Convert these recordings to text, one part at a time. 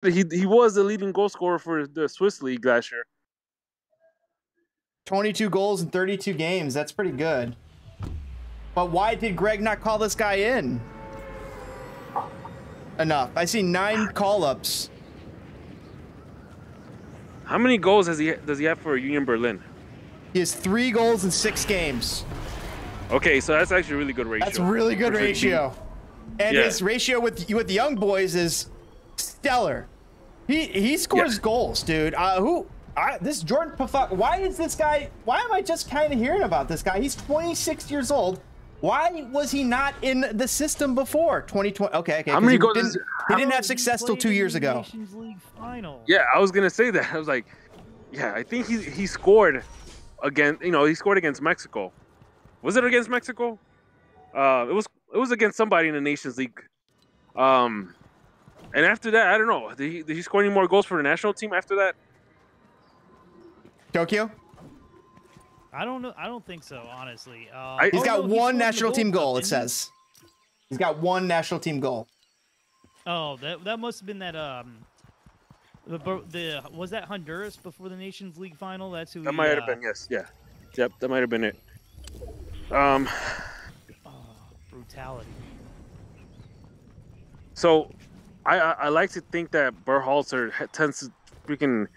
He was the leading goal scorer for the Swiss league last year. 22 goals in 32 games. That's pretty good. But why did Greg not call this guy in? Enough. I see 9 call-ups. How many goals does he have for Union Berlin? He has 3 goals in 6 games. Okay, so that's actually a really good ratio. That's a really good ratio. And his ratio with the young boys is stellar. He scores goals, dude. This Jordan Pafak, why is this guy, why am I just kind of hearing about this guy? He's 26 years old. Why was he not in the system before 2020? Okay. How many goals? He didn't have success till 2 years ago. Nations League final. Yeah, I was gonna say that. I was like, yeah, I think he scored against, he scored against Mexico. Was it against Mexico? It was against somebody in the Nations League. And after that, I don't know. Did he score any more goals for the national team after that? Tokyo? I don't know. I don't think so, honestly. He's got one national team goal, it says. He's got 1 national team goal. Oh, that must have been that was that Honduras before the Nations League final? That's who. That might have been, yes, yeah, yep, that might have been it. Brutality. So, I like to think that Berhalter tends to freaking.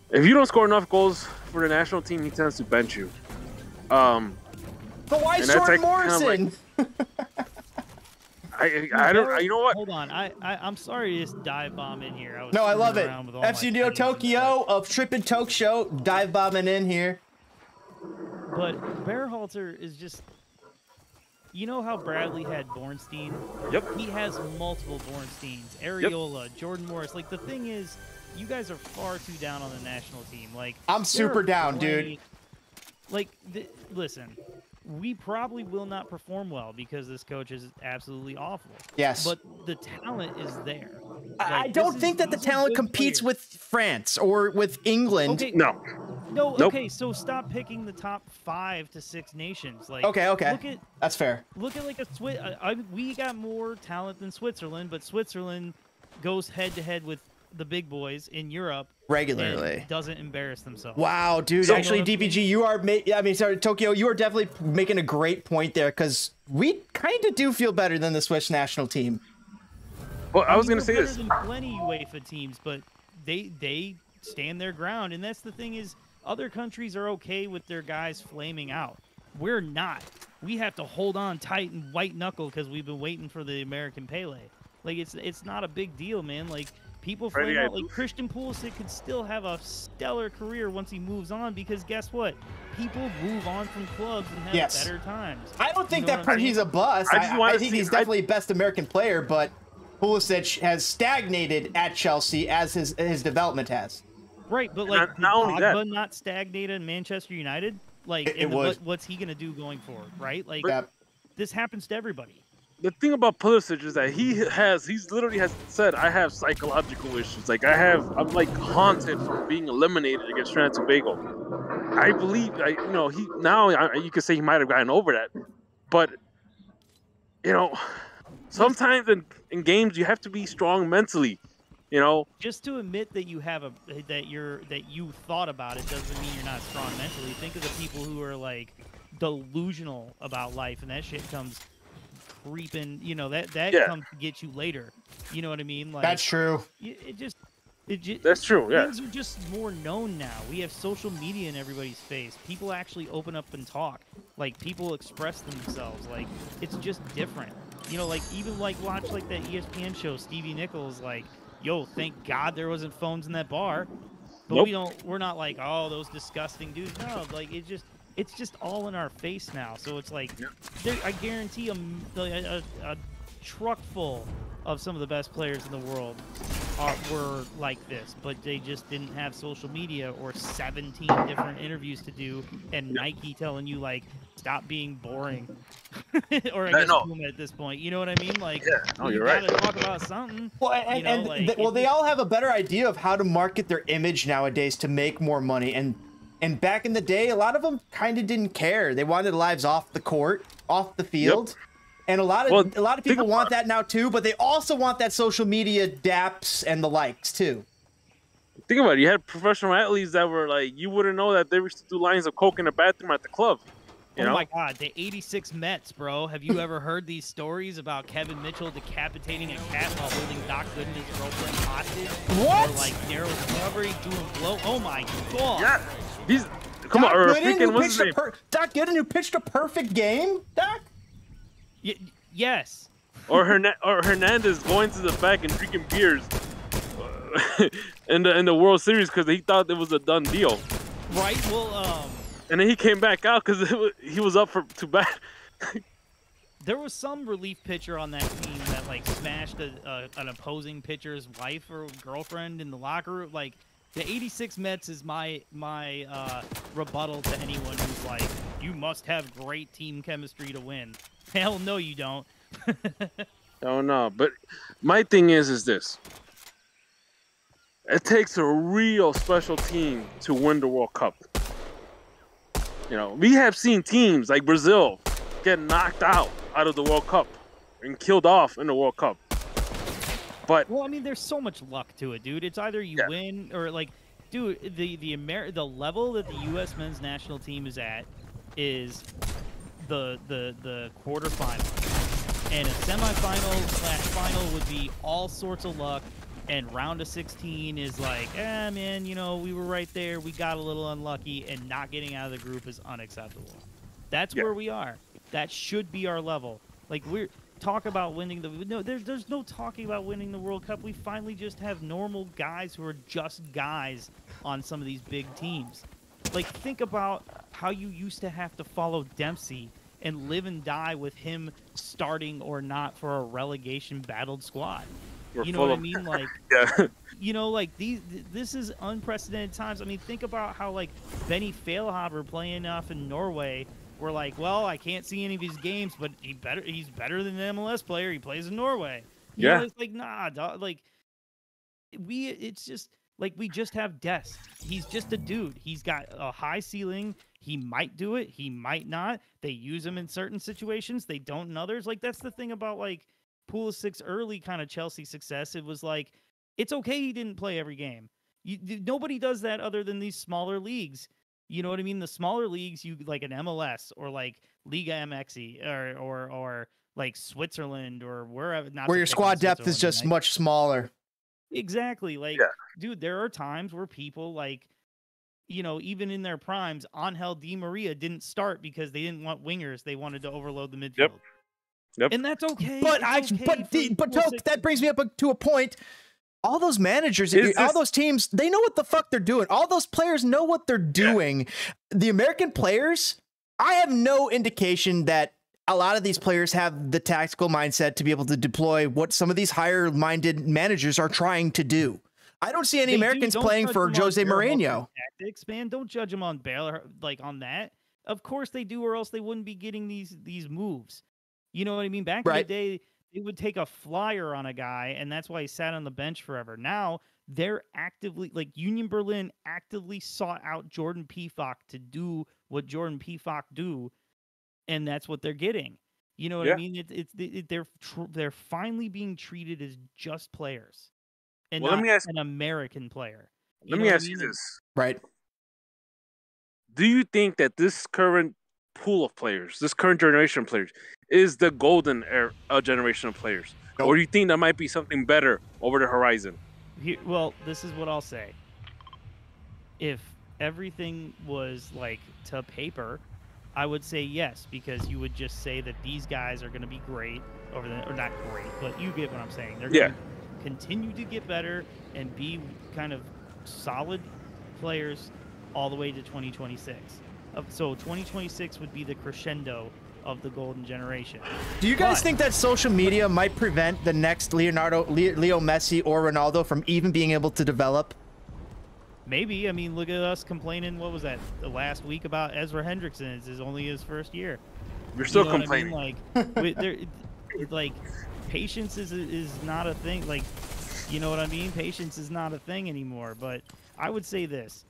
If you don't score enough goals for the national team, he tends to bench you. But why Jordan Morrison? I don't. You know what? Hold on. I'm sorry to just dive bomb in here. I love it. FC Neo Tokyo of Trip and Toke Show dive bombing in here. But Berhalter is just. You know how Bradley had Bornstein? Yep. He has multiple Bornsteins. Areola, Jordan Morris. Like, the thing is, you guys are far too down on the national team. Like, I'm super down, dude. Like, listen, we probably will not perform well because this coach is absolutely awful. Yes. But the talent is there. Like, I don't think that the talent competes with France or with England. Okay. No. No, Nope. okay, so stop picking the top 5 to 6 nations. Like, okay. That's fair. Look at like a we got more talent than Switzerland, but Switzerland goes head to head with the big boys in Europe regularly. And doesn't embarrass themselves. Wow, dude. So, actually, DPG, you are. Sorry, Tokyo. You are definitely making a great point there because we kind of do feel better than the Swiss national team. Well, I was going to say this. Than plenty UEFA teams, but they stand their ground, and that's the thing is. Other countries are okay with their guys flaming out. We're not. We have to hold on tight and white knuckle because we've been waiting for the American Pele. Like, it's not a big deal, man. Like, people flame out. Like, Christian Pulisic could still have a stellar career once he moves on because guess what? People move on from clubs and have better times. I don't think that he's a bust. I think he's definitely best American player, but Pulisic has stagnated at Chelsea as his development has. Right, but like not only that, not stagnated in Manchester United. Like, what's he gonna do going forward? Right, like this happens to everybody. The thing about Pulisic is that he's literally has said, I have psychological issues. Like I'm like haunted from being eliminated against Trinidad and Tobago. I believe, you could say he might have gotten over that, but sometimes in games you have to be strong mentally. Just to admit that you have that you thought about it doesn't mean you're not strong mentally. Think of the people who are like delusional about life, and that shit comes creeping. That comes to get you later. You know what I mean? Like, that's true. That's true. Yeah. Things are just more known now. We have social media in everybody's face. People actually open up and talk. Like, people express themselves. Like, it's just different. Like even like watch like that ESPN show, Stevie Nichols, like. Yo, thank God there wasn't phones in that bar. But we're not like, oh, those disgusting dudes. No, like it's just all in our face now. So it's like, I guarantee a truck full of some of the best players in the world were like this, but they just didn't have social media or 17 different interviews to do, and Nike telling you like, stop being boring, or I guess Puma at this point. You know what I mean? Like, you're right. Gotta talk about something. Well, they all have a better idea of how to market their image nowadays to make more money. And back in the day, a lot of them kind of didn't care. They wanted lives off the court, off the field. And a lot of people want that now too, but they also want that social media daps and the likes too. Think about it. You had professional athletes that were like, you wouldn't know that they used to do lines of coke in the bathroom at the club. You know? My God, the 86 Mets, bro. Have you ever heard these stories about Kevin Mitchell decapitating a cat while holding Doc Gooden and his girlfriend hostage? What? Or like Daryl Strawberry doing blow? Oh my God. Yeah. He's come on. Or freaking what's his name? Doc Gooden, who pitched a perfect game. Doc. Yes. Or Hernandez going to the back and drinking beers in the World Series because he thought it was a done deal. Right. Well, and then he came back out because he was up for too bad. There was some relief pitcher on that team that like smashed an opposing pitcher's wife or girlfriend in the locker room. Like the 86 Mets is my rebuttal to anyone who's like, you must have great team chemistry to win. Hell no, you don't. Oh no, but my thing is this. It takes a real special team to win the World Cup. You know, we have seen teams like Brazil get knocked out of the World Cup and killed off in the World Cup. But well, I mean, there's so much luck to it, dude. It's either you win or like, dude, the level that the U.S. men's national team is at is the quarterfinal, and a semifinal/final would be all sorts of luck. And round of 16 is like, man, you know, we were right there. We got a little unlucky, and not getting out of the group is unacceptable. That's where we are. That should be our level. Like, we're talk about winning the there's no talking about winning the World Cup. We finally just have normal guys who are just guys on some of these big teams. Like, think about how you used to have to follow Dempsey and live and die with him starting or not for a relegation battled squad. You know what I mean? Like, you know, like this is unprecedented times. I mean, think about how like Benny Feilhaber playing off in Norway. We're like, well, I can't see any of his games, but he's better than an MLS player. He plays in Norway. You know, it's like, nah, dog, like it's just like we just have Dest. He's just a dude. He's got a high ceiling. He might do it. He might not. They use him in certain situations. They don't in others. Like, that's the thing about like Pulisic's early kind of Chelsea success. It was like, it's okay he didn't play every game. Nobody does that other than these smaller leagues. You know what I mean? The smaller leagues, you like an MLS or like Liga MX or like Switzerland or wherever. Not where your squad depth is just much smaller. Exactly. Like, dude, there are times where people like, you know, even in their primes, Angel Di Maria didn't start because they didn't want wingers. They wanted to overload the midfield. Yep. And that's okay. But that brings me up to a point. All those managers, all those teams, they know what the fuck they're doing. All those players know what they're doing. The American players, I have no indication that a lot of these players have the tactical mindset to be able to deploy what some of these higher-minded managers are trying to do. I don't see any Americans playing for Jose Mourinho. Tactics, man. Don't judge them on Baylor, like on that. Of course they do, or else they wouldn't be getting these moves. You know what I mean? Back in the day, they would take a flyer on a guy, and that's why he sat on the bench forever. Now, they're actively, like Union Berlin actively sought out Jordan Pefok to do what Jordan Pefok do, and that's what they're getting. You know what I mean? They're finally being treated as just players, and not an American player. Let me ask you this. Right. Do you think that this current pool of players, this current generation of players, is the golden era generation of players? Nope. Or do you think there might be something better over the horizon? Well, this is what I'll say. If everything was like to paper, I would say yes, because you would just say that these guys are going to be great or not great, but you get what I'm saying. They're going to continue to get better and be kind of solid players all the way to 2026. So 2026 would be the crescendo of the golden generation. Do you guys think that social media might prevent the next Leo Messi or Ronaldo from even being able to develop? Maybe. I mean, look at us complaining, what was that, the last week about Ezra Hendrickson. It's only his first year. You're still complaining. I mean? Like, patience is not a thing. Like, you know what I mean? Patience is not a thing anymore. But I would say this.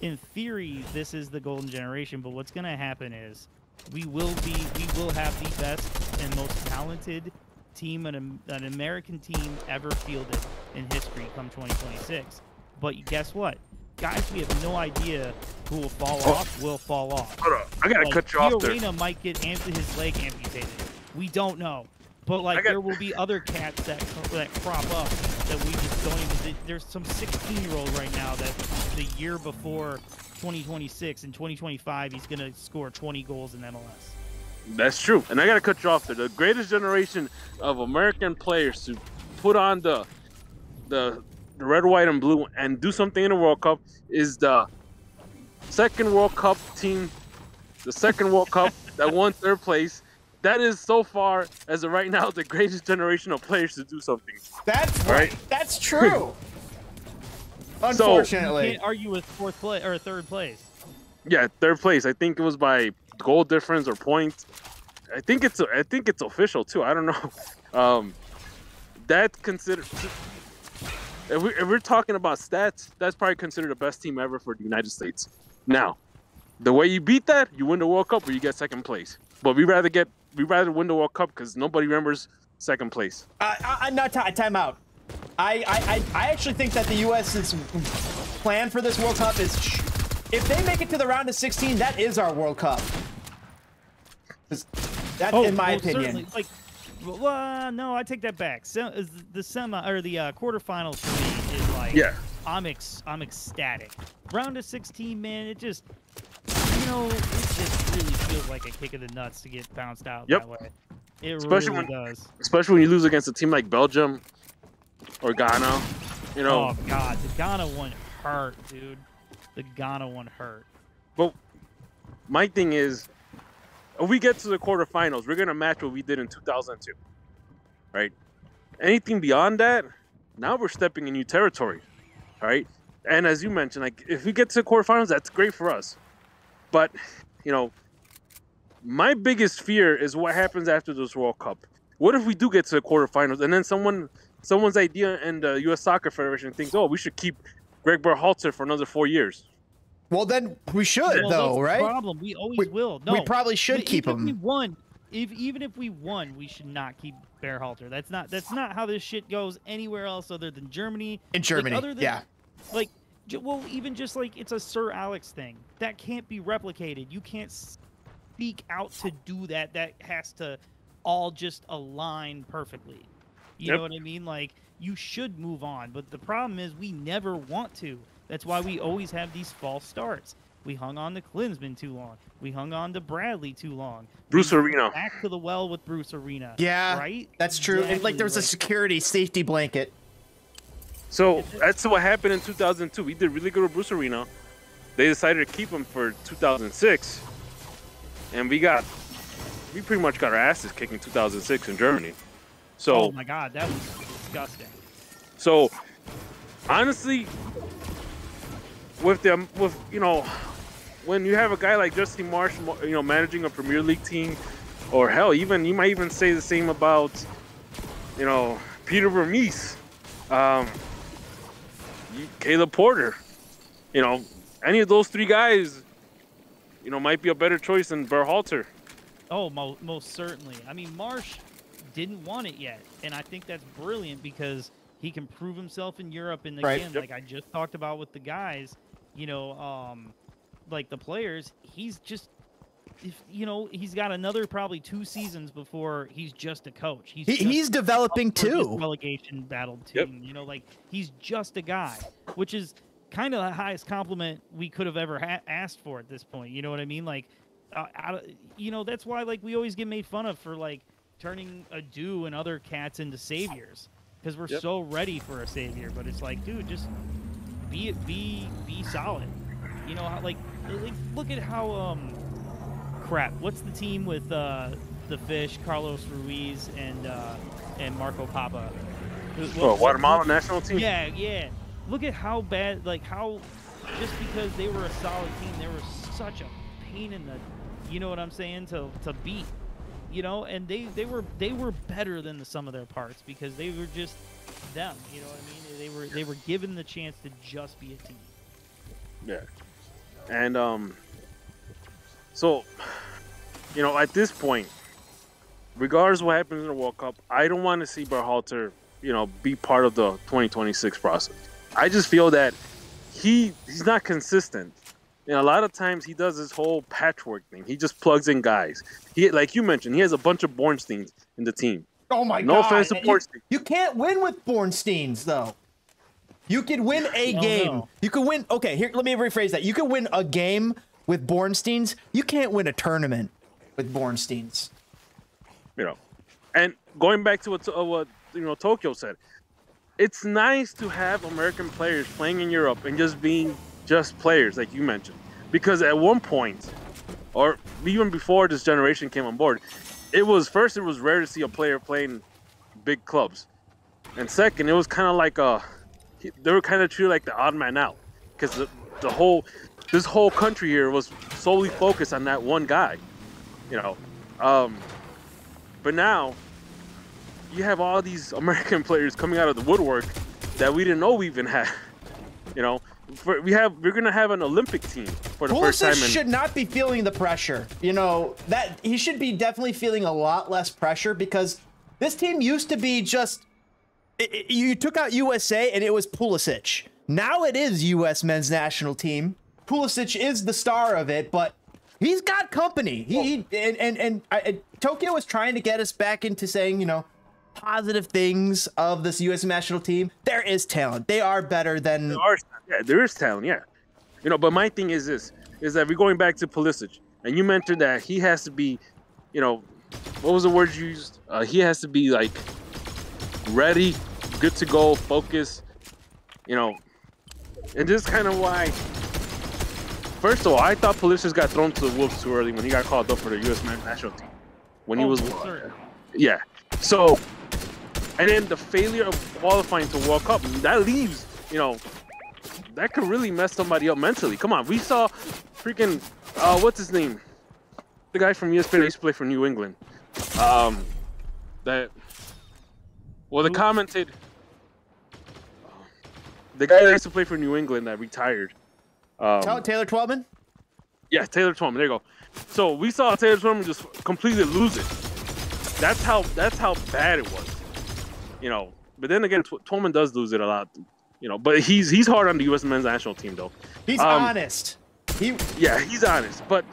In theory, this is the golden generation, but what's going to happen is We will have the best and most talented team, an American team ever fielded in history come 2026. But guess what? Guys, we have no idea who will fall off. Will fall off. Hold on, I gotta cut you off there. Arena might get his leg amputated. We don't know. But like there will be other cats that crop up that we just don't even. There's some 16-year-old right now that the year before 2026 and 2025 he's gonna score 20 goals in MLS. That's true, and I gotta cut you off there. The greatest generation of American players to put on the red, white, and blue and do something in the World Cup is the second World Cup team, the second World Cup that won third place. That is so far as of right now the greatest generation of players to do something. That's right. That's true. Unfortunately, you can't argue with fourth place or third place. Yeah, third place. I think it was by goal difference or points. I think it's official too. I don't know. That's considered. If we're talking about stats, that's probably considered the best team ever for the United States. Now, the way you beat that, you win the World Cup or you get second place. But we rather win the World Cup because nobody remembers second place. Time out. I actually think that the U.S.'s plan for this World Cup is, if they make it to the round of 16, that is our World Cup. That's in my opinion. Like, no, I take that back. So, the quarterfinals for me is like, yeah, I'm ecstatic. Round of 16, man, it just, it just really feels like a kick of the nuts to get bounced out that way. It really does. Especially when you lose against a team like Belgium or Ghana, Oh God, the Ghana one hurt, dude. The Ghana one hurt. But my thing is, if we get to the quarterfinals, we're gonna match what we did in 2002, right? Anything beyond that, now we're stepping in new territory, right? And as you mentioned, like if we get to the quarterfinals, that's great for us. But my biggest fear is what happens after this World Cup. What if we do get to the quarterfinals and then someone's idea in the U.S. Soccer Federation thinks, oh, we should keep Greg Berhalter for another 4 years? Well, then we should, though, right? That's the problem. We always will. No, we probably should keep him. Even if we won, we should not keep Berhalter. That's not how this shit goes anywhere else other than Germany. In Germany, even just like it's a Sir Alex thing that can't be replicated. You can't speak out to do that. That has to all just align perfectly. You know what I mean? Like, you should move on, but the problem is we never want to. That's why we always have these false starts. We hung on to Klinsmann too long. We hung on to Bradley too long. Bruce Arena. Back to the well with Bruce Arena. Yeah, right. That's true. Exactly. And like there was a security safety blanket. So that's what happened in 2002. We did really good with Bruce Arena. They decided to keep him for 2006, and we pretty much got our asses kicked in 2006 in Germany. So, oh my God, that was disgusting. So, honestly, when you have a guy like Justin Marsh, managing a Premier League team, or hell, you might even say the same about, Peter Vermees, Caleb Porter, any of those three guys, might be a better choice than Berhalter. Oh, most certainly. I mean, Marsh didn't want it yet, and I think that's brilliant because he can prove himself in Europe. And again, like I just talked about with the guys, like the players, he's just, he's got another probably 2 seasons before he's just a coach. He's developing too. Relegation battle team, like he's just a guy, which is kind of the highest compliment we could have ever asked for at this point. You know what I mean? Like, that's why like we always get made fun of for like turning Adu and other cats into saviors because we're so ready for a savior. But it's like, dude, just be solid. Like look at how crap. What's the team with the Fish, Carlos Ruiz, and Marco Papa? Guatemala national team. Yeah. Look at how bad, like how just because they were a solid team, they were such a pain in the, you know what I'm saying, to beat. And they were better than the sum of their parts because they were just them. You know what I mean? They were given the chance to just be a team. Yeah, and so at this point, regardless of what happens in the World Cup, I don't want to see Berhalter, be part of the 2026 process. I just feel that he's not consistent. And a lot of times he does this whole patchwork thing. He just plugs in guys. Like you mentioned, he has a bunch of Bornsteins in the team. Oh my God. No offense to Bornstein. You can't win with Bornsteins, though. You can win a game. No. You can win. Okay, here, let me rephrase that. You can win a game with Bornsteins. You can't win a tournament with Bornsteins. And going back to what Tokyo said, it's nice to have American players playing in Europe and just being just players, like you mentioned. Because at one point, or even before this generation came on board, it was rare to see a player playing big clubs. And second, it was kind of like they were kind of treated like the odd man out. Because this whole country here was solely focused on that one guy. But now, you have all these American players coming out of the woodwork that we didn't know we even had. We're gonna have an Olympic team for the first time. Should not be feeling the pressure. That he should be definitely feeling a lot less pressure, because this team used to be just. You took out USA and it was Pulisic. Now it is U.S. men's national team. Pulisic is the star of it, but he's got company. Tokyo was trying to get us back into saying, positive things of this U.S. national team. There is talent. They are better than. There is talent. Yeah, But my thing is this: is that we're going back to Pulisic, and you mentioned that he has to be, what was the word you used? He has to be like ready, good to go, focused. And this is kind of why. First of all, I thought Pulisic got thrown to the wolves too early when he got called up for the U.S. men's national team. When he was, yeah. So, and then the failure of qualifying to World Cup, that leaves, that could really mess somebody up mentally. Come on, we saw freaking, what's his name? The guy from ESPN that used to play for New England. The commentator, the guy that used to play for New England that retired. Taylor Twellman? Yeah, Taylor Twellman. There you go. So we saw Taylor Twellman just completely lose it. That's how bad it was. But then again, Twellman does lose it a lot. But he's hard on the U.S. men's national team though. He's honest. He's honest. But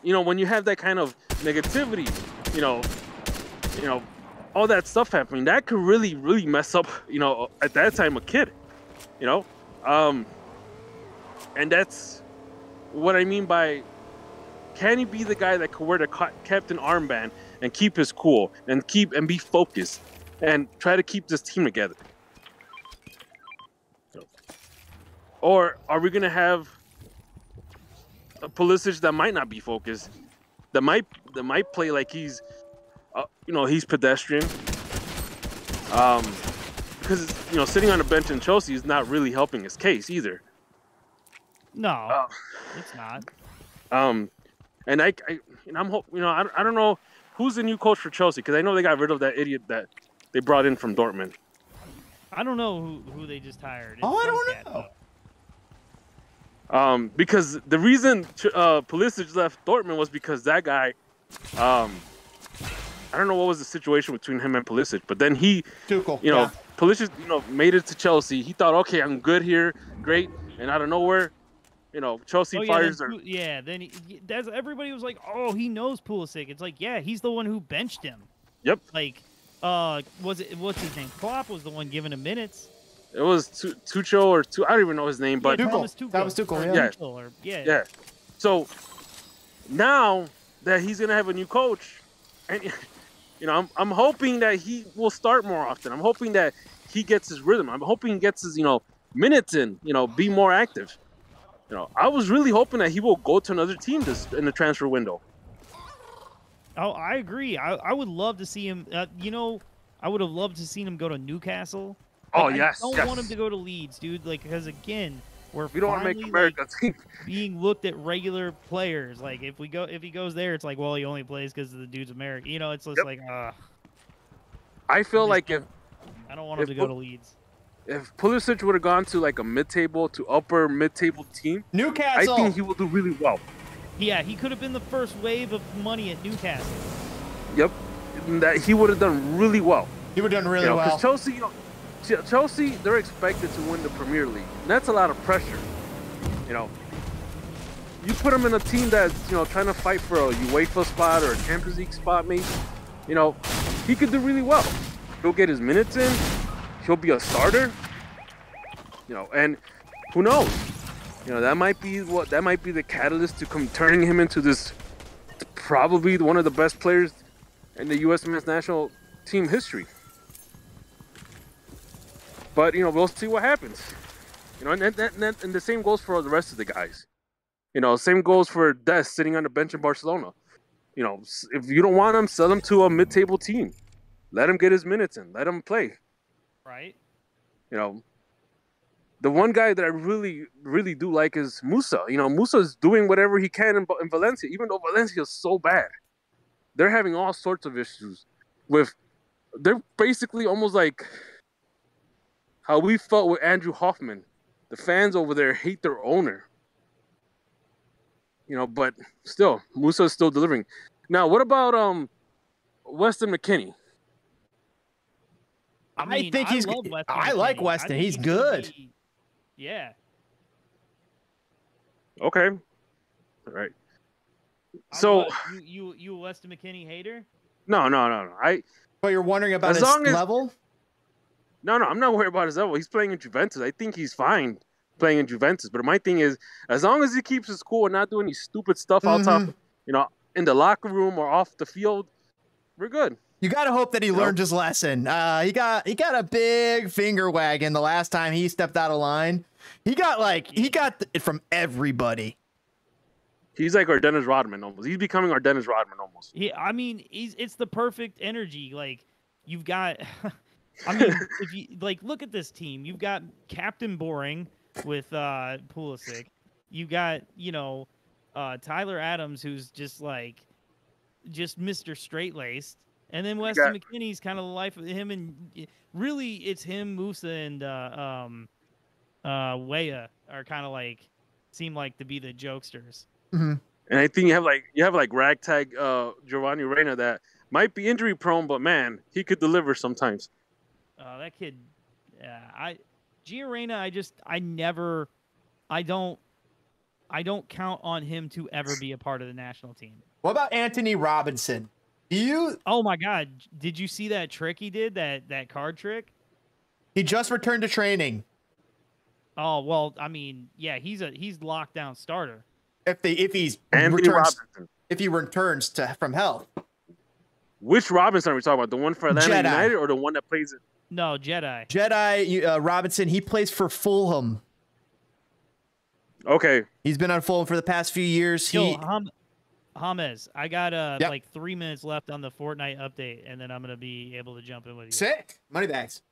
when you have that kind of negativity, all that stuff happening, that could really, really mess up. At that time, a kid. And that's what I mean by, can he be the guy that could wear the captain armband and keep his cool and be focused and try to keep this team together? Or are we gonna have a Pulisic that might not be focused, that might play like he's, he's pedestrian? Because sitting on the bench in Chelsea is not really helping his case either. No, it's not. And I'm hoping, I don't know who's the new coach for Chelsea, because I know they got rid of that idiot that they brought in from Dortmund. I don't know who they just hired. I don't know. Because the reason Pulisic left Dortmund was because that guy, I don't know what was the situation between him and Pulisic, but then Tuchel, Pulisic, made it to Chelsea. He thought, okay, I'm good here, great, and out of nowhere, Chelsea fires her. Yeah, then everybody was like, oh, he knows Pulisic. It's like, yeah, he's the one who benched him. Yep. Like, what's his name? Klopp was the one giving him minutes. It was Tuchel or I don't even know his name, but That was Tuchel. Yeah. So now that he's gonna have a new coach, and I'm hoping that he will start more often. I'm hoping that he gets his rhythm. I'm hoping he gets his minutes in. Be more active. I was really hoping that he will go to another team in the transfer window. Oh, I agree. I would love to see him. I would have loved to see him go to Newcastle. Oh, yes. I don't want him to go to Leeds, dude. Because again, we don't want to make America being looked at regular players. Like if he goes there, it's like, well, he only plays because the dude's American. It's just like, I feel like I don't want him to go to Leeds. If Pulisic would have gone to like a mid-table to upper mid-table team, Newcastle, I think he will do really well. Yeah, he could have been the first wave of money at Newcastle. Yep, that he would have done really well. He would have done really well. Because Chelsea, Chelsea, they're expected to win the Premier League. And that's a lot of pressure. You know, you put him in a team that's trying to fight for a UEFA spot or a Champions League spot, maybe. He could do really well. He'll get his minutes in. He'll be a starter. And who knows? That might be the catalyst to turning him into this probably one of the best players in the U.S. men's national team history. But we'll see what happens. And the same goes for the rest of the guys. Same goes for Des sitting on the bench in Barcelona. If you don't want him, sell him to a mid-table team. Let him get his minutes in. Let him play. Right. The one guy that I really, really do like is Musa. Musa is doing whatever he can in Valencia, even though Valencia is so bad. They're having all sorts of issues they're basically almost like how we felt with Andrew Hoffman. The fans over there hate their owner. But still, Musa is still delivering. Now, what about Weston McKennie? I think he's. I like Weston. He's good. Yeah. Okay. All right. So you a Weston McKennie hater? No. But you're wondering about his level? No, I'm not worried about his level. He's playing in Juventus. I think he's fine playing in Juventus. But my thing is, as long as he keeps his cool and not doing any stupid stuff outside, in the locker room or off the field, we're good. You gotta hope that he learned his lesson. He got a big finger wagging the last time he stepped out of line. He got it from everybody. He's like our Dennis Rodman almost. He's becoming our Dennis Rodman almost. It's the perfect energy. Like you've got, if you look at this team, you've got Captain Boring with Pulisic. You got Tyler Adams, who's just Mr. Straight-Laced. And then Weston McKennie's kind of the life of him, and really it's him, Musa, and Weah are kind of seem like to be the jokesters. Mm-hmm. And I think you have ragtag Giovanni Reina that might be injury prone, but man, he could deliver sometimes. That kid, Gio Reyna, I don't count on him to ever be a part of the national team. What about Anthony Robinson? Oh my God! Did you see that trick he did? That card trick? He just returned to training. Oh well, yeah, he's lockdown starter. If he returns from health. Which Robinson are we talking about? The one for Atlanta United or the one that plays it? No, Jedi. Robinson. He plays for Fulham. Okay. He's been on Fulham for the past few years. James, I got 3 minutes left on the Fortnite update, and then I'm gonna be able to jump in with you. Sick. Money bags.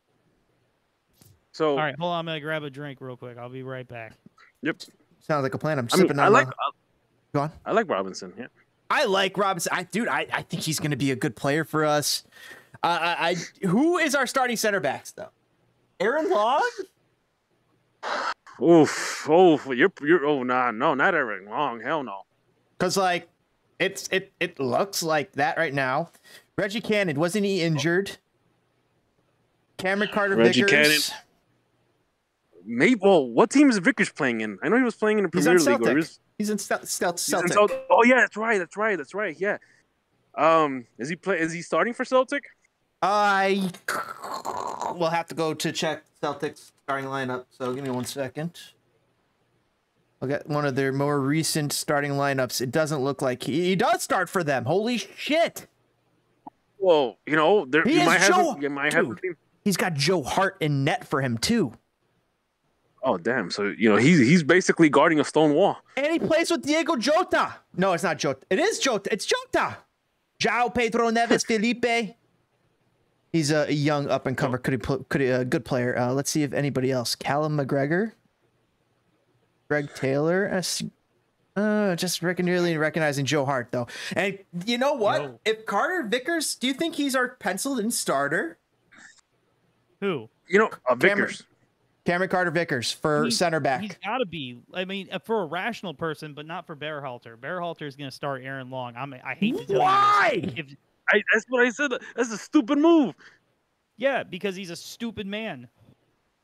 So all right, hold on. I'm gonna grab a drink real quick. I'll be right back. Yep. Sounds like a plan. I'm sipping on. Go on. I like Robinson. Yeah. I like Robinson. I think he's gonna be a good player for us. Who is our starting center backs though? Aaron Long. Oof. Oh, you're. No, not Aaron Long. Hell no. Because it looks like that right now. Reggie Cannon, wasn't he injured? Cameron Carter-Vickers. Cannon. Maybe. Well, what team is Vickers playing in? I know he was playing in the Premier League. He's in Celtic. Oh yeah, that's right. Yeah. Is he starting for Celtic? I will have to go to check Celtic's starting lineup. So give me 1 second. I'll get one of their more recent starting lineups. It doesn't look like he does start for them. Holy shit! Well, He's got Joe Hart in net for him too. Oh damn! So he's basically guarding a stone wall. And he plays with Diego Jota. No, it's not Jota. It is Jota. It's Jota. João Pedro Neves Felipe. He's a young up and comer. Could a good player. Let's see if anybody else. Callum McGregor. Greg Taylor, just really recognizing Joe Hart though. And you know what? No. If Carter-Vickers, do you think he's our penciled-in starter? Who? Vickers. Cameron Carter-Vickers for center back. He's got to be. I mean, for a rational person, but not for Berhalter. Berhalter is going to start Aaron Long. I hate to tell Why? you this. That's what I said. That's a stupid move. Yeah, because he's a stupid man.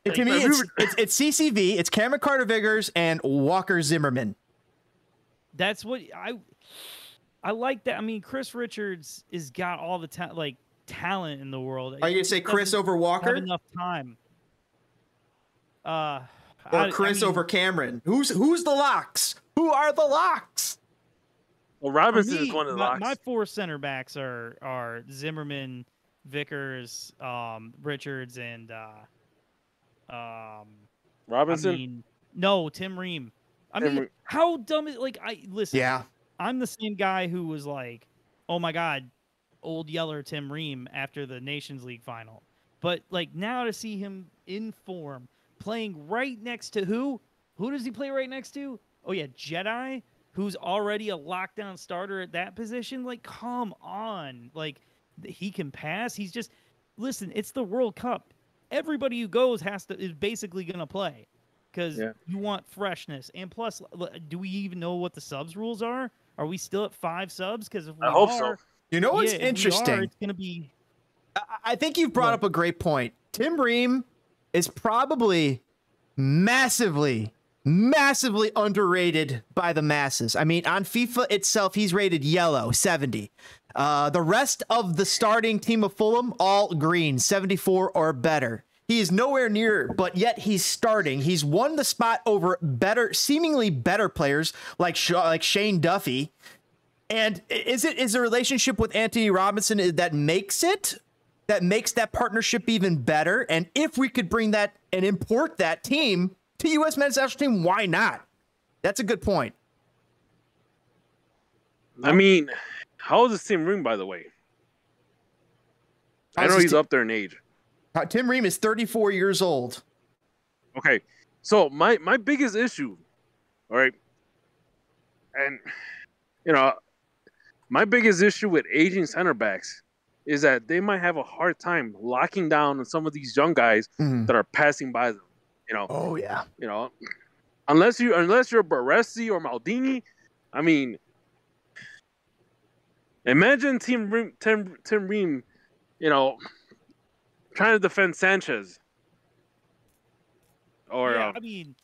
To me, it's CCV, it's Cameron Carter-Vickers, and Walker Zimmerman. That's what I like that. I mean, Chris Richards has got all the talent in the world. Are you gonna say Chris over Walker? Have enough time. Or Chris over Cameron? Who's the locks? Who are the locks? Well, Robinson is one of the locks. My 4 center backs are Zimmerman, Vickers, Richards, and Robinson. I mean, no, Tim Ream. I mean, how dumb is listen. Yeah. I'm the same guy who was like, oh my God, old Yeller Tim Ream after the Nations League final. But like now to see him in form, playing right next to who? Who does he play right next to? Oh yeah, Jedi, who's already a lockdown starter at that position. Like, come on. Like, he can pass. He's just, listen, it's the World Cup. Everybody who goes is basically going to play because you want freshness. And plus, do we even know what the subs rules are? Are we still at 5 subs? Because if we I hope so. You know what's interesting? It's going to be. I think you've brought up a great point. Tim Ream is probably massively underrated by the masses. I mean, on FIFA itself, he's rated yellow, 70. The rest of the starting team of Fulham, all green, 74 or better. He is nowhere near, but yet he's starting. He's won the spot over seemingly better players like Shane Duffy. And is a relationship with Anthony Robinson that makes that partnership even better? And if we could bring that and import that team to U.S. men's national team, why not? That's a good point. I mean, how old is Tim Ream, by the way? I know he's up there in age. Tim Ream is 34 years old. Okay, so my biggest issue, all right, and my biggest issue with aging center backs is that they might have a hard time locking down on some of these young guys that are passing by them. Oh yeah. Unless you're Baresi or Maldini, I mean, imagine Tim Ream, trying to defend Sanchez. Or I mean,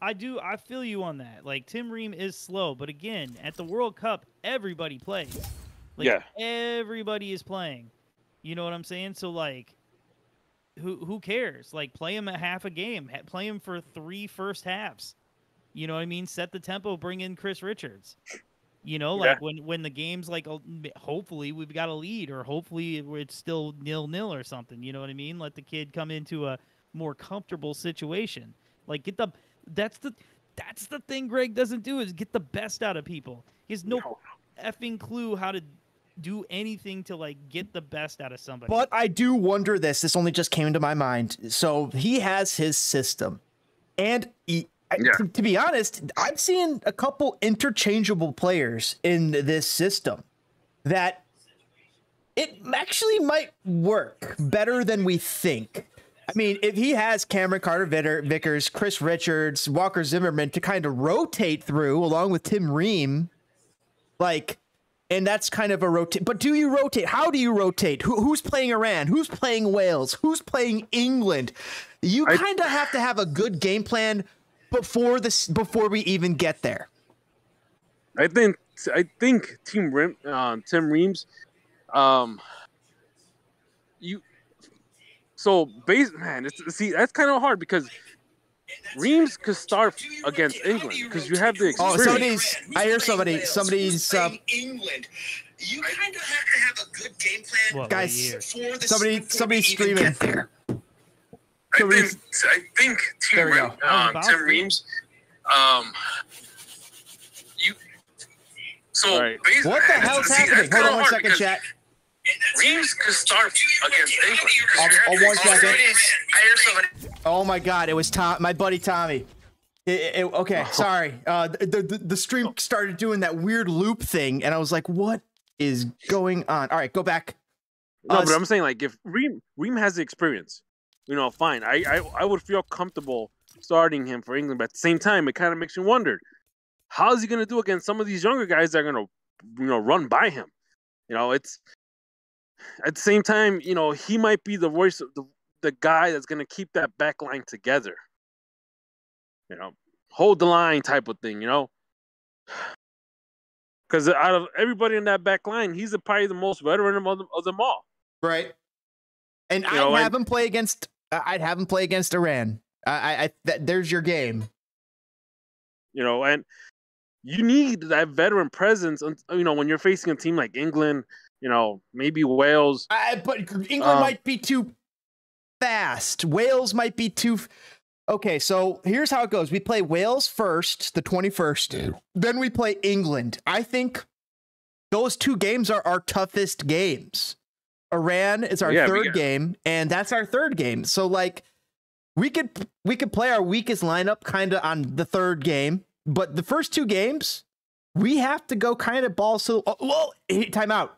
I feel you on that. Like, Tim Ream is slow, but again, at the World Cup, everybody plays. Like, everybody is playing. You know what I'm saying? So like, who cares? Like, play him at half a game. Play him for 3 first halves. You know what I mean? Set the tempo. Bring in Chris Richards. Like when the game's like, hopefully we've got a lead, or hopefully it's still 0-0 or something. You know what I mean? Let the kid come into a more comfortable situation. Like, that's the thing Greg doesn't do, is get the best out of people. He has no effing clue how to do anything to like get the best out of somebody. But I do wonder this only just came into my mind. So he has his system, and to be honest, I'm seeing a couple interchangeable players in this system that it actually might work better than we think. I mean, if he has Cameron Carter-Vickers, Chris Richards, Walker Zimmerman to kind of rotate through along with Tim Ream, and that's kind of a rotate. But do you rotate? How do you rotate? Who's playing Iran? Who's playing Wales? Who's playing England? You kind of have to have a good game plan before we even get there. I think Tim Reams, that's kind of hard because Reams could start against England because you have the experience. I hear somebody's. England. You kind of have to have a good game plan, guys. Somebody's screaming. I think Tim Reams. What the hell's happening? Hold on 1 second, chat. Reams could start against England. I'll 1 second. I hear somebody. Oh my God! It was my buddy Tommy. Okay, sorry. The stream started doing that weird loop thing, and I was like, "What is going on?" All right, go back. No, but I'm saying, like, if Ream has the experience, fine. I would feel comfortable starting him for England, but at the same time, it kind of makes you wonder, how is he going to do against some of these younger guys that are going to, run by him? It's at the same time, he might be the voice of the guy that's going to keep that back line together. Hold the line type of thing, Because out of everybody in that back line, he's probably the most veteran of them all. Right. And I'd have him play against Iran. There's your game. And you need that veteran presence, when you're facing a team like England, maybe Wales. But England might be too fast. Wales might be too... Okay, so here's how it goes. We play Wales first, the 21st. Then we play England. I think those two games are our toughest games. Iran is our third game, and that's our third game. So, like, we could play our weakest lineup kind of on the third game, but the first two games, we have to go kind of balls to... Well, time out.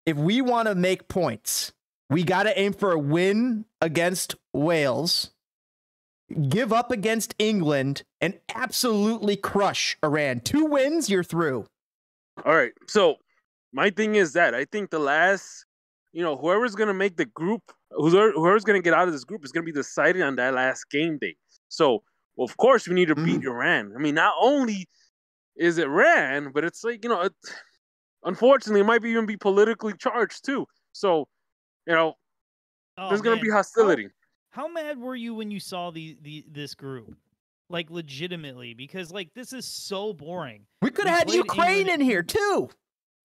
If we want to make points, we got to aim for a win against Wales, give up against England, and absolutely crush Iran. 2 wins, you're through. All right. So my thing is that I think the last, whoever's going to make the group, whoever's going to get out of this group is going to be decided on that last game day. So, of course, we need to beat Iran. I mean, not only is it Iran, but it's like, unfortunately, it might even be politically charged too. So, there's going to be hostility. How mad were you when you saw this group? Like, legitimately, because, like, this is so boring. We could have had Ukraine in here, too.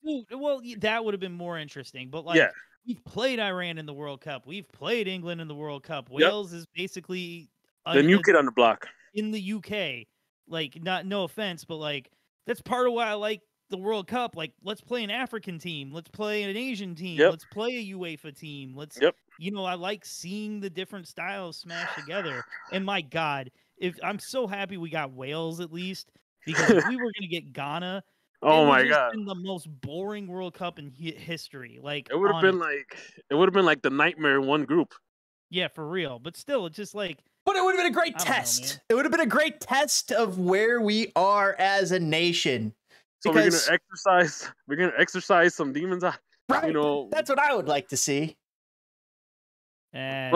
Dude, well, that would have been more interesting. But, like, we've played Iran in the World Cup. We've played England in the World Cup. Wales is basically... the new kid on the block. In the UK. Like, no offense, but, like, that's part of why I like the World Cup. Like, let's play an African team. Let's play an Asian team. Let's play a UEFA team. I like seeing the different styles smashed together. And my God, I'm so happy we got Wales at least, because if we were going to get Ghana, oh my God, been the most boring World Cup in history. Like, it would have been like the nightmare in one group. Yeah, for real. But still, it's just like. But it would have been a great test. It would have been a great test of where we are as a nation. So we're gonna exercise some demons out. Right. That's what I would like to see. I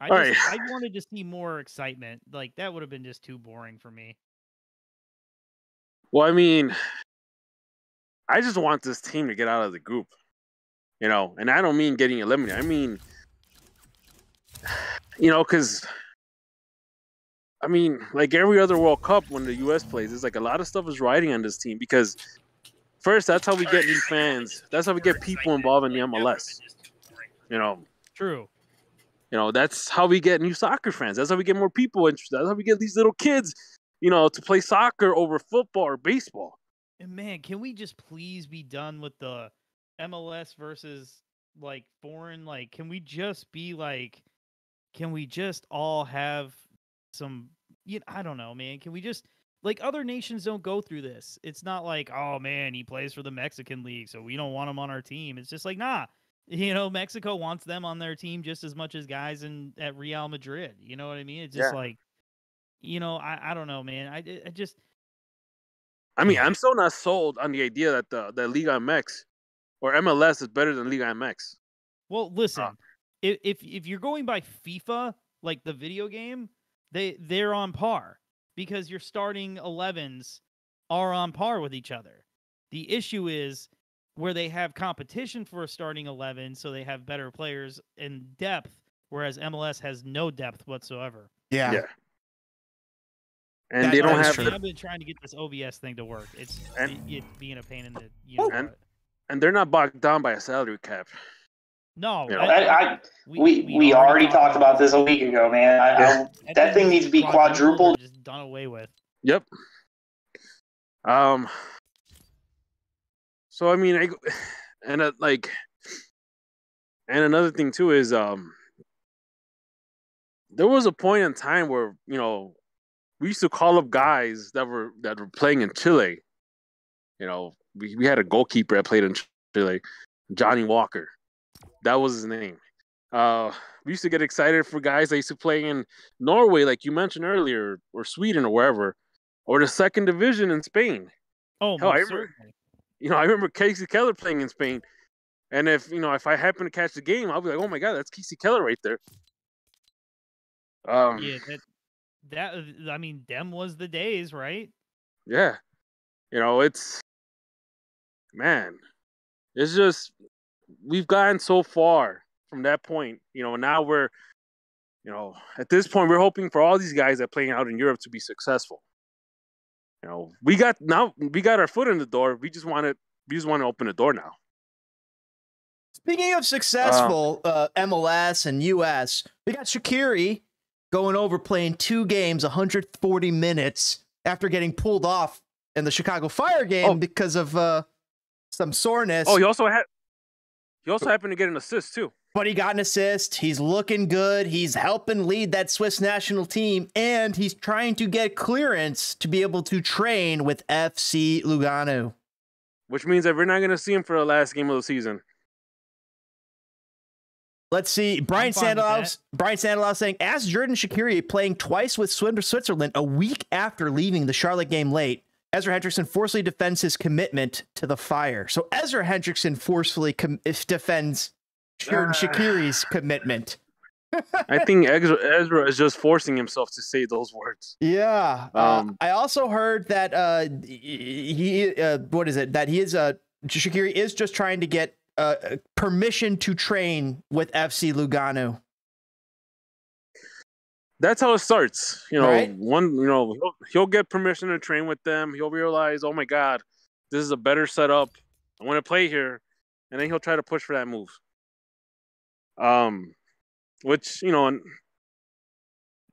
wanted to see more excitement. Like, that would have been just too boring for me. Well, I mean, I just want this team to get out of the group. And I don't mean getting eliminated. I mean, because like every other World Cup when the U.S. plays, it's like a lot of stuff is riding on this team because first, that's how we get new fans. That's how we get people involved in the MLS. True. That's how we get new soccer fans. That's how we get more people interested. That's how we get these little kids, to play soccer over football or baseball. And man, can we just please be done with the MLS versus like foreign? Like, can we just be like, can we just all have some, I don't know, man. Can we just, like, other nations don't go through this. It's not like, oh man, he plays for the Mexican league, so we don't want him on our team. It's just like, nah, Mexico wants them on their team just as much as guys at Real Madrid. You know what I mean? It's just like, I don't know, man. I just. I mean, I'm still not sold on the idea that the Liga MX or MLS is better than Liga MX. Well, listen, if you're going by FIFA, like the video game, they're on par because your starting 11s are on par with each other. The issue is where they have competition for a starting 11, so they have better players in depth, whereas MLS has no depth whatsoever. Yeah. And they don't have. I've been trying to get this OBS thing to work. It's being a pain in the. And they're not bogged down by a salary cap. No, we already talked about this a week ago, man. That thing needs to be quadrupled. Just done away with. Yep. So I mean, and another thing too is there was a point in time where we used to call up guys that were playing in Chile. We had a goalkeeper that played in Chile, Johnny Walker. That was his name. We used to get excited for guys that used to play in Norway, like you mentioned earlier, or Sweden, or wherever, or the second division in Spain. Oh, hell, certainly. I remember Casey Keller playing in Spain, and if I happen to catch the game, I'll be like, oh my god, that's Casey Keller right there. Yeah, that I mean, them was the days, right? Yeah, it's just we've gotten so far from that point. Now we're, at this point we're hoping for all these guys that are playing out in Europe to be successful. We got our foot in the door. We just want to open the door now. Speaking of successful MLS and US, we got Shaqiri going over playing 2 games, 140 minutes after getting pulled off in the Chicago Fire game because of some soreness. Oh, he also happened to get an assist too. But he got an assist. He's looking good. He's helping lead that Swiss national team, and he's trying to get clearance to be able to train with FC Lugano. Which means that we're not going to see him for the last game of the season. Let's see. Brian Sandolau saying, ask Jordan Shaqiri playing twice with Switzerland a week after leaving the Charlotte game late. Ezra Hendrickson forcefully defends his commitment to the Fire. So Ezra Hendrickson forcefully defends Jordan Shaqiri's commitment. I think Ezra is just forcing himself to say those words. Yeah. I also heard that Shaqiri is just trying to get permission to train with FC Lugano. That's how it starts. Right? He'll get permission to train with them. He'll realize, oh my God, this is a better setup. I want to play here. And then he'll try to push for that move. Which,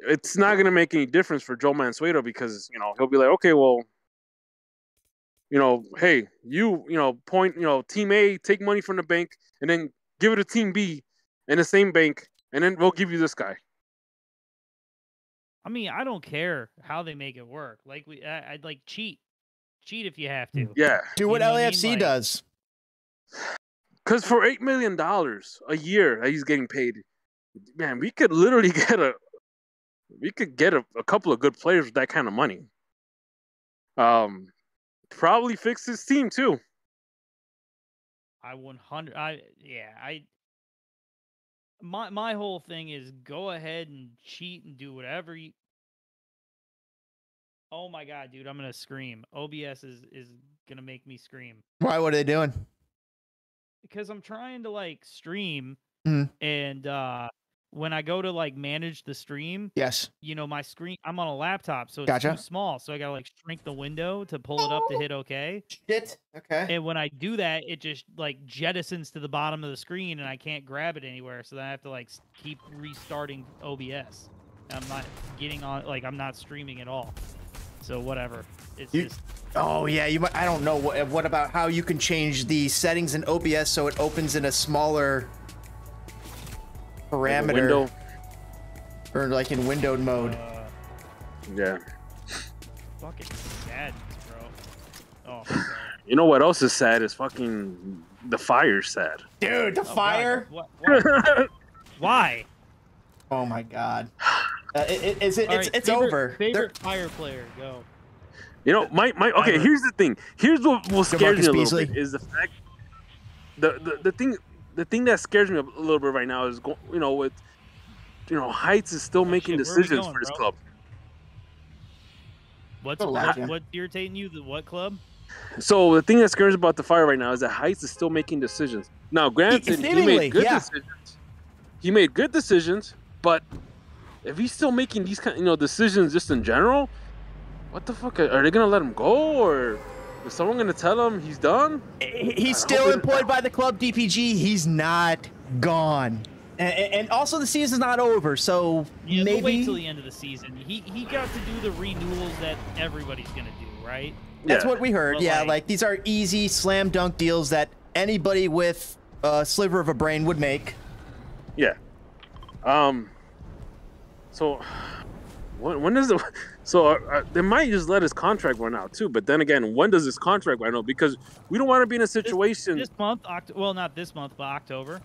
it's not going to make any difference for Joe Mansueto because, he'll be like, okay, well, hey, team A, take money from the bank and then give it to team B in the same bank, and then we'll give you this guy. I mean, I don't care how they make it work. Like I'd like cheat if you have to. Yeah, do what LAFC does. Because for $8 million a year that he's getting paid, man, we could literally get a couple of good players with that kind of money. Probably fix his team too. My whole thing is go ahead and cheat and do whatever you. Oh my God, dude, I'm gonna scream. OBS is gonna make me scream. Why? What are they doing? Because I'm trying to stream, and when I go to manage the stream, yes, my screen, I'm on a laptop, so it's too small, so I gotta shrink the window to pull it up to hit OK. Shit. Okay. And when I do that, it just jettisons to the bottom of the screen, and I can't grab it anywhere. So then I have to keep restarting OBS. I'm not getting on, I'm not streaming at all. So whatever. It's just. Oh yeah, you might. I don't know what about how you can change the settings in OBS so it opens in a smaller parameter, or in windowed mode. Yeah. Fucking sad, bro. Oh. You know what else is sad? Is fucking the Fire's sad. Dude, the Fire. Why? Oh my God. It's over. Favorite Fire player, go. Okay. Here's the thing. Here's what scares me a little bit is the fact the thing that scares me a little bit right now is with Heights is still making decisions for this club. What's irritating you? The what club? So the thing that scares me about the Fire right now is that Heights is still making decisions. Now, granted, he made good decisions. He made good decisions, but if he's still making these decisions just in general, what the fuck? Are they gonna let him go, or is someone gonna tell him he's done? He's still employed by the club, DPG. He's not gone, and also the season's not over. So maybe we'll wait till the end of the season. He got to do the renewals that everybody's gonna do, right? That's what we heard. But these are easy slam dunk deals that anybody with a sliver of a brain would make. Yeah. So when does they might just let his contract run out too, but then again, when does his contract run out? Because we don't want to be in a situation this month. Well, not this month, but October.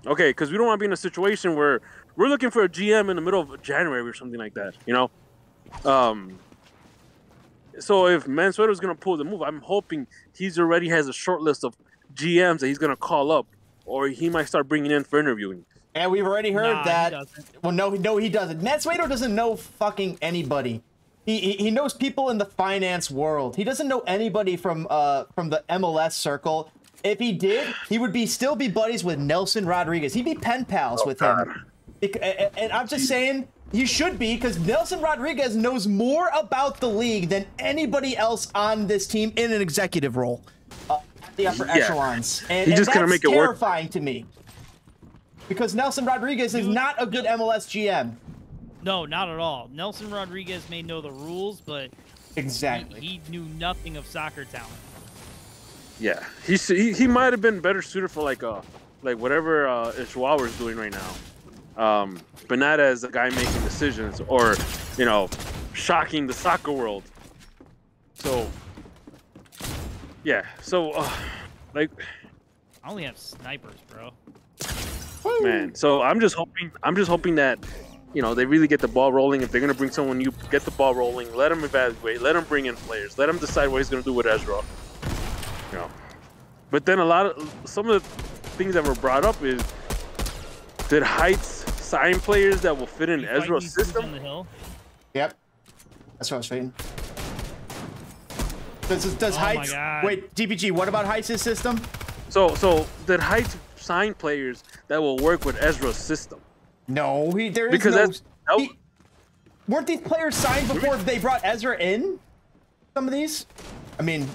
Okay, because we don't want to be in a situation where we're looking for a GM in the middle of January or something like that, you know? So if Mansueto's going to pull the move, I'm hoping he's already has a short list of GMs that he's going to call up, or he might start bringing in for interviewing. And we've already heard that. He doesn't. Well, no, he doesn't. Mansueto doesn't know fucking anybody. He knows people in the finance world. He doesn't know anybody from the MLS circle. If he did, he would still be buddies with Nelson Rodriguez. He'd be pen pals with him. And I'm just saying, he should be, because Nelson Rodriguez knows more about the league than anybody else on this team in an executive role at the upper echelons. And He's just gonna make it work. terrifying to me. Because Nelson Rodriguez is not a good MLS GM. No, not at all. Nelson Rodriguez may know the rules, but exactly he knew nothing of soccer talent. Yeah, he might have been better suited for like whatever Ishwawa is doing right now, but not as a guy making decisions or, you know, shocking the soccer world. So yeah, so like I only have snipers, bro. Man, so I'm just hoping that, you know, they really get the ball rolling. If they're gonna bring someone new, get the ball rolling. Let them evaluate. Let them bring in players. Let them decide what he's gonna do with Ezra. You know, but then some of the things that were brought up is, did Heights sign players that will fit in Ezra's system? On the hill? Yep, that's what I was saying. Does Heights? Wait, DPG. What about Heights' system? So did Heights sign players that will work with Ezra's system? No, there is because no. Weren't these players signed before they brought Ezra in? Some of these, I mean,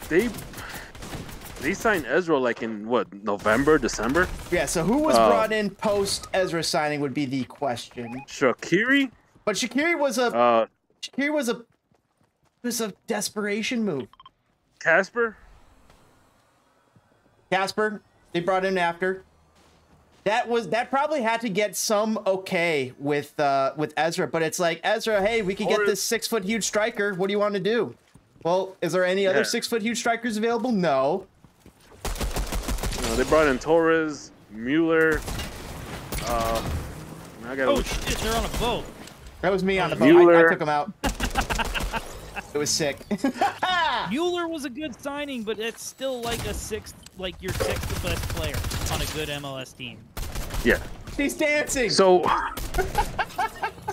they signed Ezra like in what, November, December? Yeah. So who was brought in post Ezra signing would be the question. Shaqiri. But Shaqiri was a desperation move. Casper, they brought in after. That probably had to get some okay with Ezra, but it's like, Ezra, hey, we could get this 6-foot huge striker. What do you want to do? Well, is there any other 6-foot huge strikers available? No. They brought in Torres, Mueller. Oh shit, they're on a boat. That was me on the boat. I took him out. It was sick. Mueller was a good signing, but it's still like your sixth best player on a good MLS team. Yeah. He's dancing. So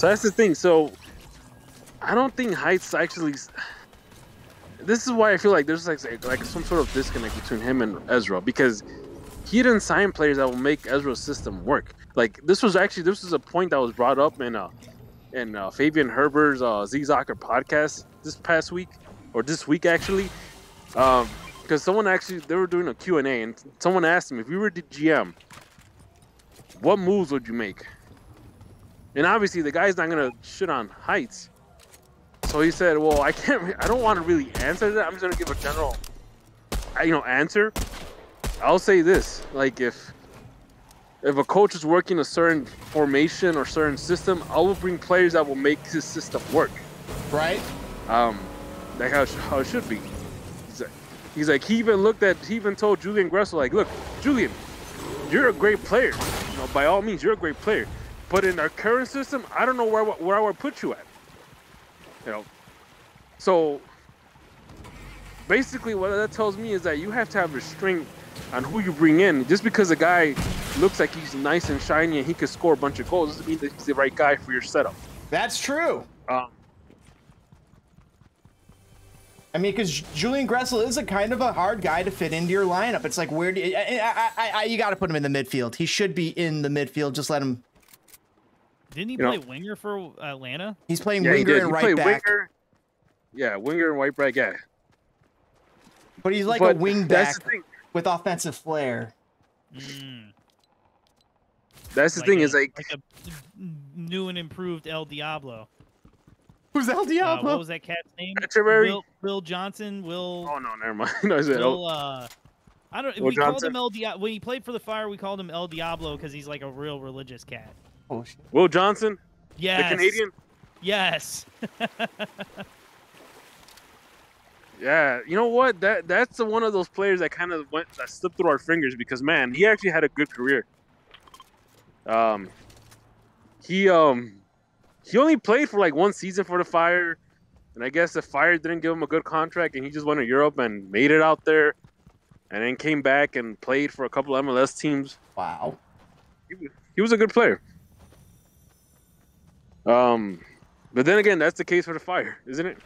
that's the thing. So I don't think Heights actually. This is why I feel like there's like some sort of disconnect between him and Ezra, because he didn't sign players that will make Ezra's system work. Like this was a point that was brought up in Fabian Herbert's Z-Soccer podcast this week actually, because they were doing a Q&A and someone asked him, if you were the GM, what moves would you make? And obviously the guy's not gonna shit on Heights, so he said, well, I don't want to really answer that. I'm just gonna give a general answer. I'll say this, like if a coach is working a certain formation or certain system, I will bring players that will make his system work. Right. Like how it should be. He's like, he even told Julian Gressel, like, look, Julian, you're a great player. You know, by all means, you're a great player. But in our current system, I don't know where I would put you at. You know. So basically what that tells me is that you have to have restraint on who you bring in. Just because a guy looks like he's nice and shiny and he could score a bunch of goals doesn't mean that he's the right guy for your setup. That's true. I mean, because Julian Gressel is a kind of a hard guy to fit into your lineup. It's like, where do you got to put him in the midfield. He should be in the midfield. Just let him. Didn't he play winger for Atlanta? He's playing winger and right back. Winger. Yeah, winger and right back. Yeah. But he's like a wing back with offensive flair. That's the thing, is like a new and improved El Diablo. Who's El Diablo? What was that cat's name? Will Johnson. Will. Oh no, never mind. No, I don't. We called him El Diablo when he played for the Fire. We called him El Diablo because he's like a real religious cat. Oh shit. Will Johnson. Yes. The Canadian. Yes. Yeah, you know what? That's one of those players that kind of that slipped through our fingers because man, he actually had a good career. Um, he only played for like one season for the Fire, and I guess the Fire didn't give him a good contract, and he just went to Europe and made it out there, and then came back and played for a couple of MLS teams. Wow. He was a good player. But then again, that's the case for the Fire, isn't it?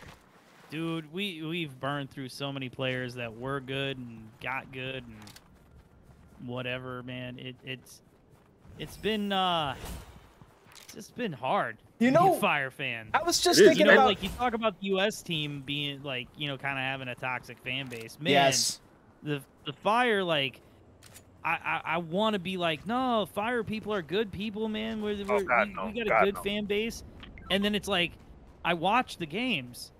Dude, we've burned through so many players that were good and got good and whatever, man. It's been just been hard. You to be know, a Fire fan. I was just thinking about like you talk about the U.S. team being like kind of having a toxic fan base. Man, yes. The Fire, like I want to be like, no, Fire people are good people, man. We got a good fan base, and then it's like I watch the games.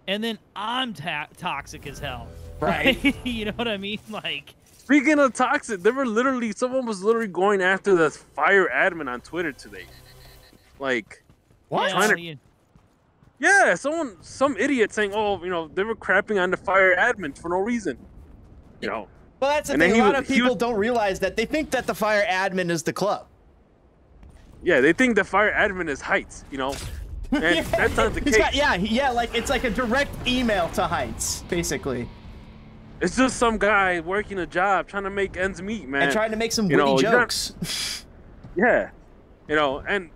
And then I'm toxic as hell. Right. You know what I mean? Like, speaking of toxic, someone was literally going after the Fire admin on Twitter today. Like, what? Yeah, some idiot saying, oh, they were crapping on the Fire admin for no reason. Well, that's the thing. A lot of people don't realize that. They think that the Fire admin is the club. Yeah, they think the Fire admin is Heights, And that's not the case. Like it's like a direct email to Heights, basically. It's just some guy working a job, trying to make ends meet, man. And trying to make some witty jokes. Yeah. And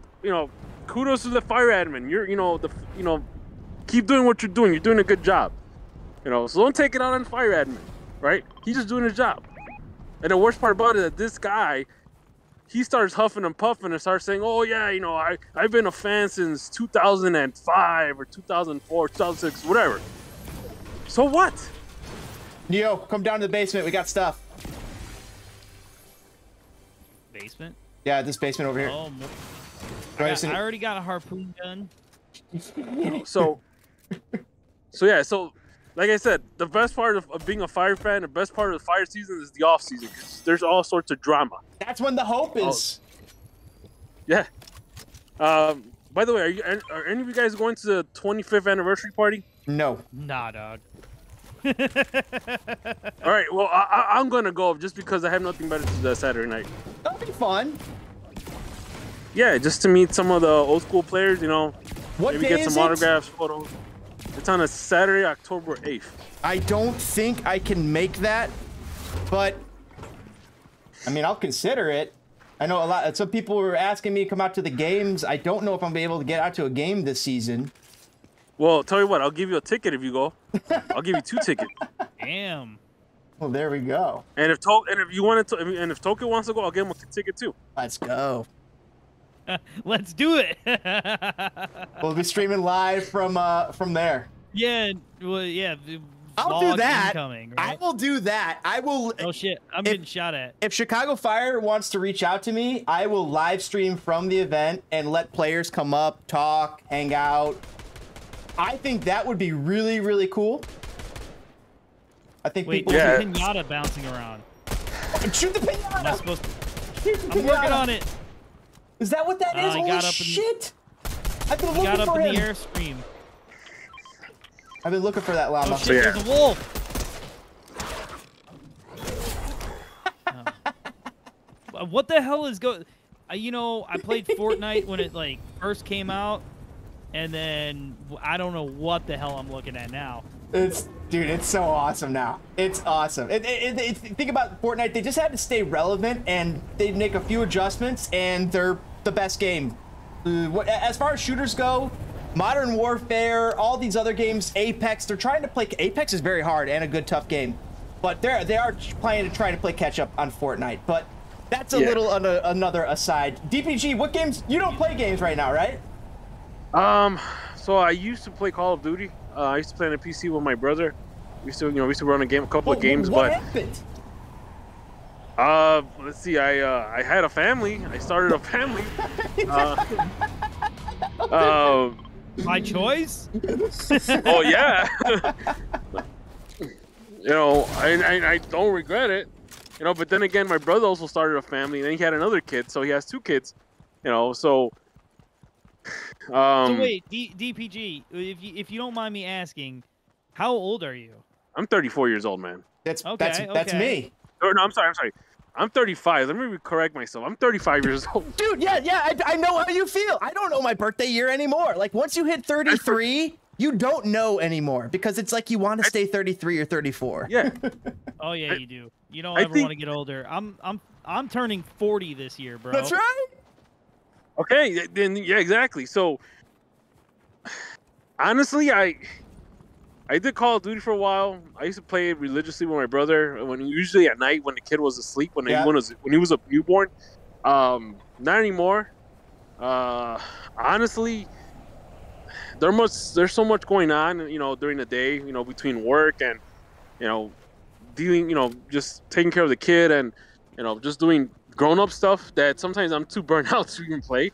kudos to the Fire admin. You're keep doing what you're doing. You're doing a good job. So don't take it out on the Fire admin, right? He's just doing his job. And the worst part about it is that this guy, he starts huffing and puffing and starts saying, oh, yeah, I've been a fan since 2005 or 2004, 2006, whatever. So what? Neo, come down to the basement. We got stuff. Basement? Yeah, this basement over here. Oh, I already got a harpoon gun. So like I said, the best part of being a Fire fan, the best part of the Fire season is the off season. There's all sorts of drama. That's when the hope is. Yeah. By the way, are any of you guys going to the 25th anniversary party? No. Nah, dog. All right. Well, I'm gonna go just because I have nothing better to do that Saturday night. That'll be fun. Yeah, just to meet some of the old school players. What maybe day get is some it? autographs, photos. It's on a Saturday, October 8th. I don't think I can make that, but I mean, I'll consider it. I know some people were asking me to come out to the games. I don't know if I'm gonna be able to get out to a game this season. Well, tell you what, I'll give you a ticket if you go. I'll give you 2 tickets. Damn. Well, there we go. And if Tokyo wants to go, I'll give him a ticket too. Let's go. Let's do it. We'll be streaming live from there. Yeah, well, yeah. I'll do that. Incoming, I right? will do that. I will. Oh shit! I'm getting shot at. If Chicago Fire wants to reach out to me, I will live stream from the event and let players come up, talk, hang out. I think that would be really, really cool. I think Wait, people. there's a pinata bouncing around. Shoot the pinata! Am I supposed to? I'm working on it. Is that what that is? Holy shit! I've been looking for him. Got up in the airstream. I've been looking for that llama. Oh shit! There's a wolf. What the hell is going? I played Fortnite when it like first came out, and then I don't know what the hell I'm looking at now. Dude, it's so awesome now. It's awesome. Think about Fortnite. They just had to stay relevant, and they make a few adjustments, and they're the best game. As far as shooters go, Modern Warfare, all these other games, Apex, they're trying to play. Apex is very hard and a good, tough game, but they are trying to play catch up on Fortnite. But that's a little another aside. DPG, what games? You don't play games right now, right? So I used to play Call of Duty. I used to play on a PC with my brother. We used to run a couple of games. What happened? Let's see. I had a family. I started a family. My choice? Oh yeah. I don't regret it. But then again, my brother also started a family, and then he had another kid, so he has 2 kids. So. So wait, DPG, if you don't mind me asking, how old are you? I'm 34 years old, man. That's Okay. me. Or, no, I'm sorry. I'm 35. Let me correct myself. I'm 35 years old. Dude, yeah, I know how you feel. I don't know my birthday year anymore. Like, once you hit 33, you don't know anymore because it's like you want to stay 33 or 34. Yeah. Oh yeah, you do. You don't ever want to get older. I'm turning 40 this year, bro. That's right. Okay, then yeah, exactly. So honestly, I did Call of Duty for a while. I used to play it religiously with my brother, usually at night when the kid was asleep, when he was a newborn. Not anymore. Honestly, there's so much going on, during the day, between work and, dealing, just taking care of the kid and, just doing grown-up stuff that sometimes I'm too burnt out to even play.